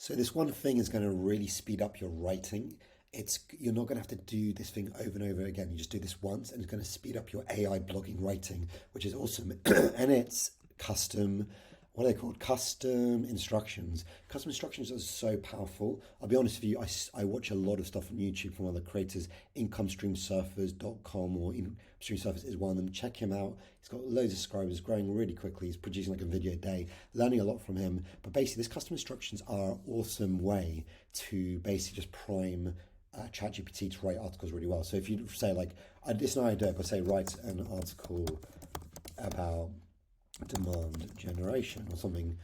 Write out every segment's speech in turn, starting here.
So this one thing is going to really speed up your writing. You're not going to have to do this thing over and over again. You just do this once, and it's going to speed up your AI blogging writing, which is awesome. And it's custom. What are they called? Custom instructions. Custom instructions are so powerful. I'll be honest with you, I watch a lot of stuff on YouTube from other creators. Incomestreamsurfers.com or Incomestreamsurfers is one of them. Check him out. He's got loads of subscribers, growing really quickly. He's producing like a video a day, learning a lot from him. But basically, this custom instructions are an awesome way to basically just prime ChatGPT to write articles really well. So if you say like, it's not idea, but say write an article about demand generation or something,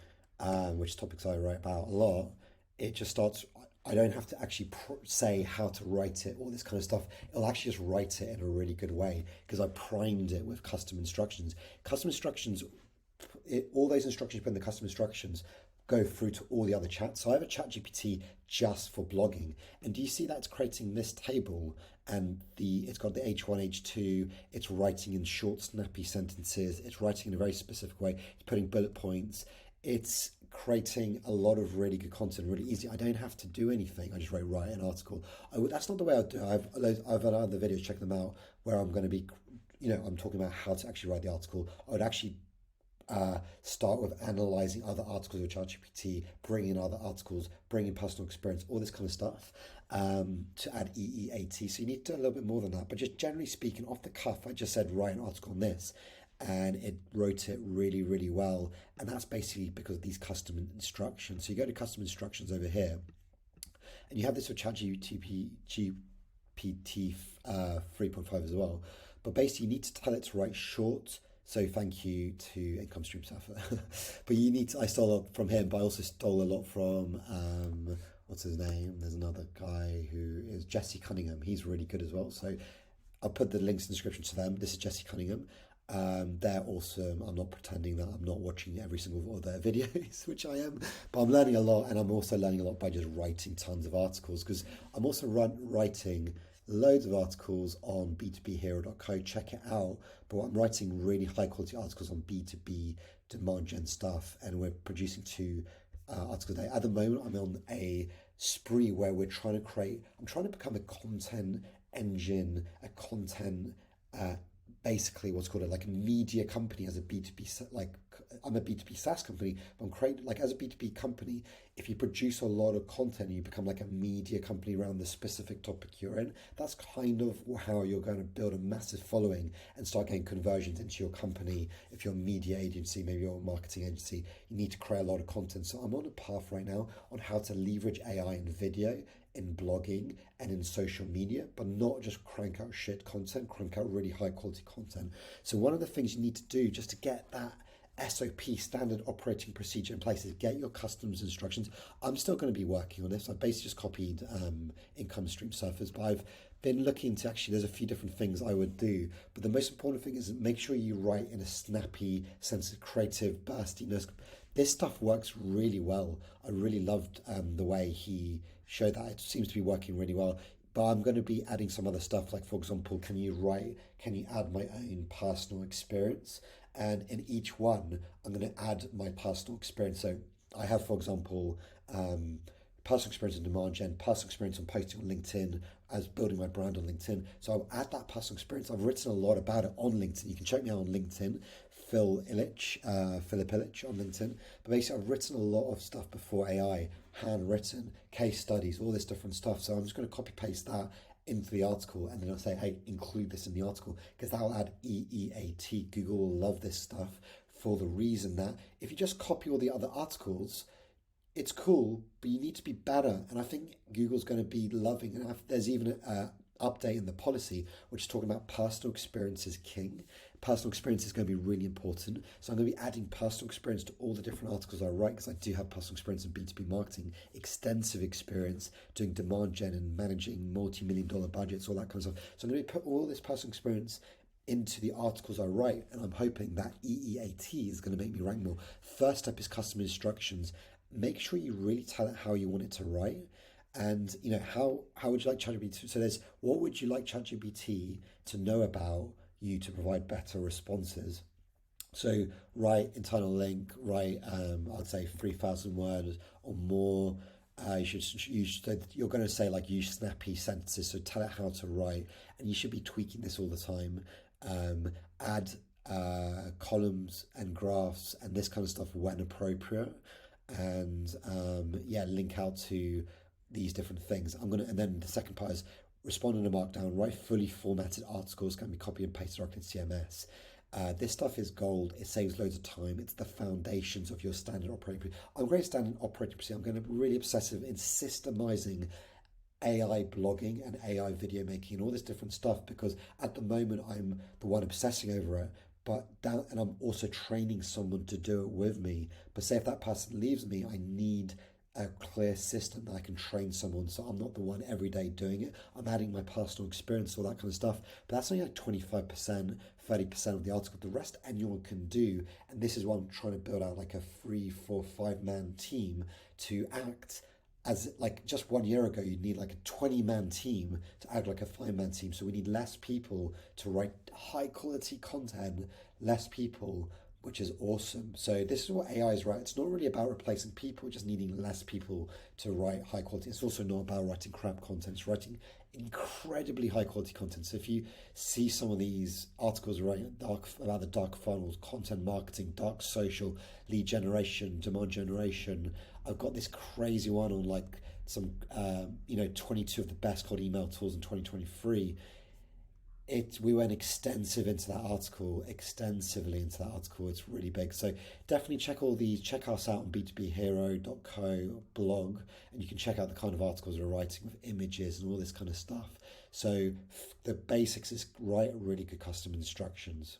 which topics I write about a lot, it just starts. I don't have to actually say how to write it, all this kind of stuff. It'll actually just write it in a really good way because I primed it with custom instructions. Custom instructions, all those instructions you put in the custom instructions go through to all the other chats. So I have a ChatGPT just for blogging. And do you see that it's creating this table and it's got the H1, H2, it's writing in short, snappy sentences, it's writing in a very specific way, it's putting bullet points, it's creating a lot of really good content, really easy. I don't have to do anything. I just write an article. That's not the way I do it. I've had other videos, check them out, where I'm going to be, I'm talking about how to actually write the article. I would actually start with analyzing other articles with ChatGPT, bring in other articles, bring in personal experience, all this kind of stuff to add EEAT. So you need to do a little bit more than that. But just generally speaking, off the cuff, I just said write an article on this, and it wrote it really, really well. And that's basically because of these custom instructions. So you go to custom instructions over here, and you have this with ChatGPT GPT 3.5 as well. But basically, you need to tell it to write short. So thank you to Income Stream Surfer. But I stole it from him, but I also stole a lot from, what's his name? There's another guy who is Jesse Cunningham. He's really good as well. So I'll put the links in the description to them. This is Jesse Cunningham. They're awesome. I'm not pretending that I'm not watching every single one of their videos, which I am, but I'm learning a lot, and I'm also learning a lot by just writing tons of articles, because I'm also writing loads of articles on b2bhero.co. Check it out. But I'm writing really high quality articles on B2B demand gen stuff, and we're producing 2 articles a day. At the moment, I'm on a spree where I'm trying to become a content engine, a content basically what's called like a media company as a B2B, like I'm a B2B SaaS company, but I'm creating, like, as a B2B company, if you produce a lot of content and you become like a media company around the specific topic you're in, that's kind of how you're going to build a massive following and start getting conversions into your company. If you're a media agency, maybe you're a marketing agency, you need to create a lot of content. So I'm on a path right now on how to leverage AI in video, in blogging, and in social media, but not just crank out shit content, crank out really high quality content. So one of the things you need to do just to get that SOP, standard operating procedure, in place is get your customs instructions. I'm still going to be working on this. I've basically just copied Income Stream Surfers, but I've been looking to there's a few different things I would do, but the most important thing is make sure you write in a snappy sense of creative burstiness. This stuff works really well. I really loved the way he showed that. It seems to be working really well. But I'm going to be adding some other stuff, like, for example, can you add my own personal experience? And in each one, I'm going to add my personal experience. So I have, for example, personal experience in demand gen, personal experience on posting on LinkedIn, as building my brand on LinkedIn. So I'll add that personal experience. I've written a lot about it on LinkedIn. You can check me out on LinkedIn, Philip Illich on LinkedIn. But basically, I've written a lot of stuff before AI, handwritten, case studies, all this different stuff. So I'm just going to copy paste that into the article, and then I'll say, hey, include this in the article, because that'll add EEAT. Google will love this stuff for the reason that if you just copy all the other articles, it's cool, but you need to be better. And I think Google's going to be loving, and there's even an update in the policy which is talking about personal experience is king. Personal experience is going to be really important. So I'm going to be adding personal experience to all the different articles I write, because I do have personal experience in B2B marketing, extensive experience doing demand gen and managing multi-million-dollar budgets, all that kind of stuff. So I'm going to put all this personal experience into the articles I write, and I'm hoping that EEAT is going to make me rank more. First step is custom instructions. Make sure you really tell it how you want it to write. And how would you like ChatGPT? So there's, what would you like ChatGPT to know about you to provide better responses? So write internal link, write I'd say 3,000 words or more, you're going to say like use snappy sentences, so tell it how to write, and you should be tweaking this all the time. Add columns and graphs and this kind of stuff when appropriate, and yeah, link out to these different things. And then the second part is respond in a markdown, write fully formatted articles, can be copy and pasted directly into CMS. This stuff is gold. It saves loads of time. It's the foundations of your standard operating procedure. I'm going to standard operating procedure. I'm going to be really obsessive in systemizing AI blogging and AI video making and all this different stuff, because at the moment I'm the one obsessing over it. And I'm also training someone to do it with me. But say if that person leaves me, I need a clear system that I can train someone, so I'm not the one every day doing it. I'm adding my personal experience, all that kind of stuff. But that's only like 25%, 30% of the article. The rest anyone can do. And this is why I'm trying to build out like a 3, 4, 5 man team to act as, like, just 1 year ago, you'd need like a 20-man team to act like a 5-man team. So we need less people to write high quality content, less people, which is awesome. So this is what AI is, right? It's not really about replacing people, just needing less people to write high quality. It's also not about writing crap content. It's writing incredibly high quality content. So if you see some of these articles writing about the dark funnels, content marketing, dark social, lead generation, demand generation, I've got this crazy one on like some 22 of the best cold email tools in 2023. We went extensively into that article. It's really big. So definitely check us out on b2bhero.co blog, and you can check out the kind of articles we're writing with images and all this kind of stuff. So the basics is write really good custom instructions.